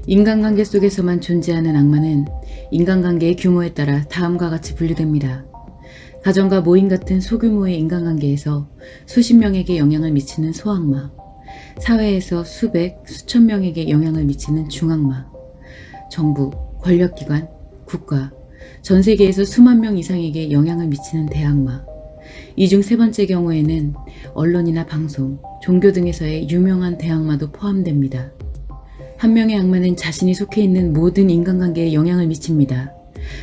인간관계 속에서만 존재하는 악마는 인간관계의 규모에 따라 다음과 같이 분류됩니다. 가정과 모임 같은 소규모의 인간관계에서 수십 명에게 영향을 미치는 소악마, 사회에서 수백, 수천 명에게 영향을 미치는 중악마, 정부, 권력기관, 국가, 전 세계에서 수만 명 이상에게 영향을 미치는 대악마, 이 중 세 번째 경우에는 언론이나 방송, 종교 등에서의 유명한 대악마도 포함됩니다. 한 명의 악마는 자신이 속해 있는 모든 인간관계에 영향을 미칩니다.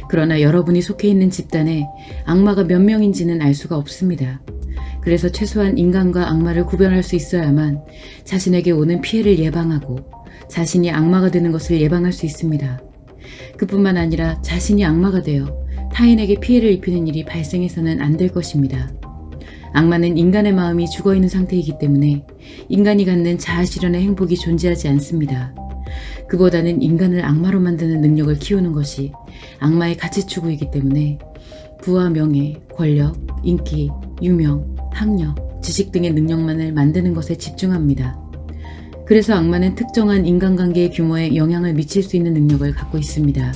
그러나 여러분이 속해 있는 집단에 악마가 몇 명인지는 알 수가 없습니다. 그래서 최소한 인간과 악마를 구별할 수 있어야만 자신에게 오는 피해를 예방하고 자신이 악마가 되는 것을 예방할 수 있습니다. 그뿐만 아니라 자신이 악마가 되어 타인에게 피해를 입히는 일이 발생해서는 안 될 것입니다. 악마는 인간의 마음이 죽어있는 상태이기 때문에 인간이 갖는 자아실현의 행복이 존재하지 않습니다. 그보다는 인간을 악마로 만드는 능력을 키우는 것이 악마의 가치추구이기 때문에 부와 명예, 권력, 인기, 유명, 학력, 지식 등의 능력만을 만드는 것에 집중합니다. 그래서 악마는 특정한 인간관계의 규모에 영향을 미칠 수 있는 능력을 갖고 있습니다.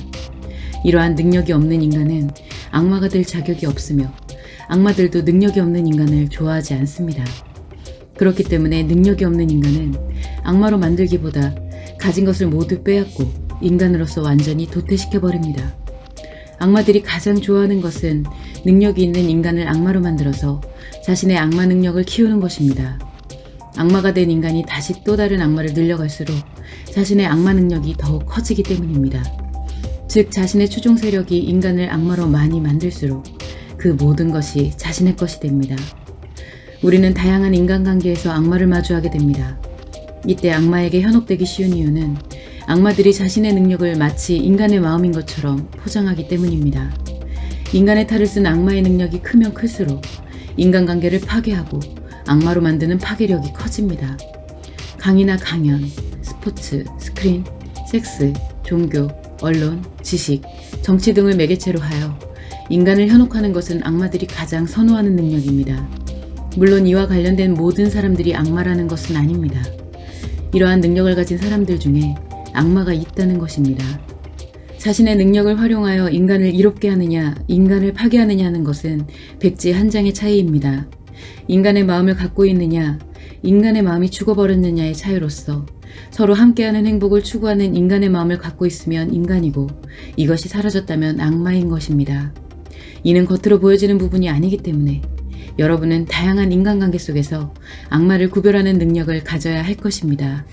이러한 능력이 없는 인간은 악마가 될 자격이 없으며 악마들도 능력이 없는 인간을 좋아하지 않습니다. 그렇기 때문에 능력이 없는 인간은 악마로 만들기보다 가진 것을 모두 빼앗고 인간으로서 완전히 도태시켜버립니다. 악마들이 가장 좋아하는 것은 능력이 있는 인간을 악마로 만들어서 자신의 악마 능력을 키우는 것입니다. 악마가 된 인간이 다시 또 다른 악마를 늘려갈수록 자신의 악마 능력이 더욱 커지기 때문입니다. 즉 자신의 추종 세력이 인간을 악마로 많이 만들수록 그 모든 것이 자신의 것이 됩니다. 우리는 다양한 인간관계에서 악마를 마주하게 됩니다. 이때 악마에게 현혹되기 쉬운 이유는 악마들이 자신의 능력을 마치 인간의 마음인 것처럼 포장하기 때문입니다. 인간의 탈을 쓴 악마의 능력이 크면 클수록 인간관계를 파괴하고 악마로 만드는 파괴력이 커집니다. 강의나 강연, 스포츠, 스크린, 섹스, 종교, 언론, 지식, 정치 등을 매개체로 하여 인간을 현혹하는 것은 악마들이 가장 선호하는 능력입니다. 물론 이와 관련된 모든 사람들이 악마라는 것은 아닙니다. 이러한 능력을 가진 사람들 중에 악마가 있다는 것입니다. 자신의 능력을 활용하여 인간을 이롭게 하느냐, 인간을 파괴하느냐 하는 것은 백지 한 장의 차이입니다. 인간의 마음을 갖고 있느냐, 인간의 마음이 죽어버렸느냐의 차이로서 서로 함께하는 행복을 추구하는 인간의 마음을 갖고 있으면 인간이고 이것이 사라졌다면 악마인 것입니다. 이는 겉으로 보여지는 부분이 아니기 때문에 여러분은 다양한 인간관계 속에서 악마를 구별하는 능력을 가져야 할 것입니다.